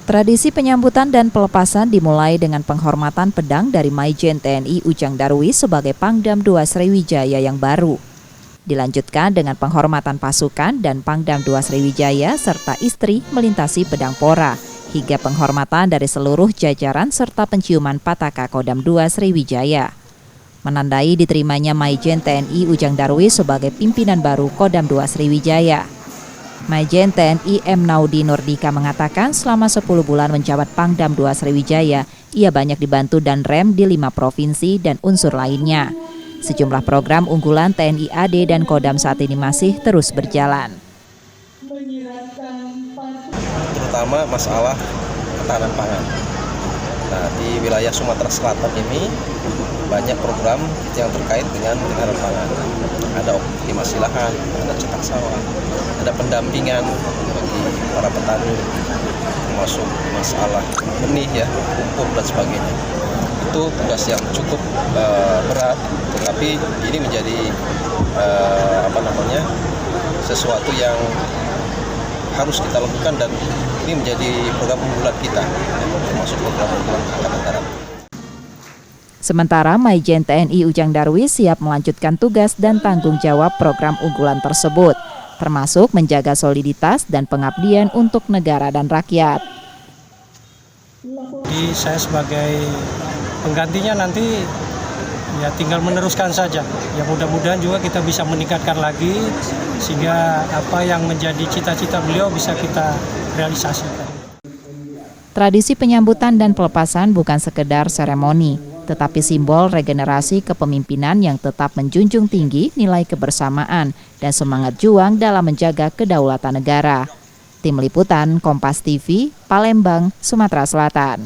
Tradisi penyambutan dan pelepasan dimulai dengan penghormatan pedang dari Maijen TNI Ujang Darwis sebagai Pangdam II Sriwijaya yang baru. Dilanjutkan dengan penghormatan pasukan dan Pangdam II Sriwijaya serta istri melintasi pedang pora, hingga penghormatan dari seluruh jajaran serta penciuman pataka Kodam II Sriwijaya. Menandai diterimanya Maijen TNI Ujang Darwis sebagai pimpinan baru Kodam II Sriwijaya. Maijen TNI M. Naudi Nurdika mengatakan selama 10 bulan menjabat Pangdam II Sriwijaya, ia banyak dibantu dan rem di 5 provinsi dan unsur lainnya. Sejumlah program unggulan TNI AD dan Kodam saat ini masih terus berjalan. Terutama masalah ketahanan pangan. Nah, di wilayah Sumatera Selatan ini banyak program yang terkait dengan ketahanan pangan. Ada optimasi lahan, ada cetak sawah, ada pendampingan bagi para petani, termasuk masalah benih ya, pupuk dan sebagainya. Itu tugas yang cukup berat, tetapi ini menjadi sesuatu yang harus kita lakukan dan ini menjadi program unggulan kita, termasuk program unggulan Angkatan Darat. Sementara Maijen TNI Ujang Darwis siap melanjutkan tugas dan tanggung jawab program unggulan tersebut, termasuk menjaga soliditas dan pengabdian untuk negara dan rakyat. Jadi saya sebagai penggantinya nanti ya tinggal meneruskan saja. Ya mudah-mudahan juga kita bisa meningkatkan lagi sehingga apa yang menjadi cita-cita beliau bisa kita realisasikan. Tradisi penyambutan dan pelepasan bukan sekedar seremoni, tetapi simbol regenerasi kepemimpinan yang tetap menjunjung tinggi nilai kebersamaan dan semangat juang dalam menjaga kedaulatan negara. Tim Liputan Kompas TV, Palembang, Sumatera Selatan.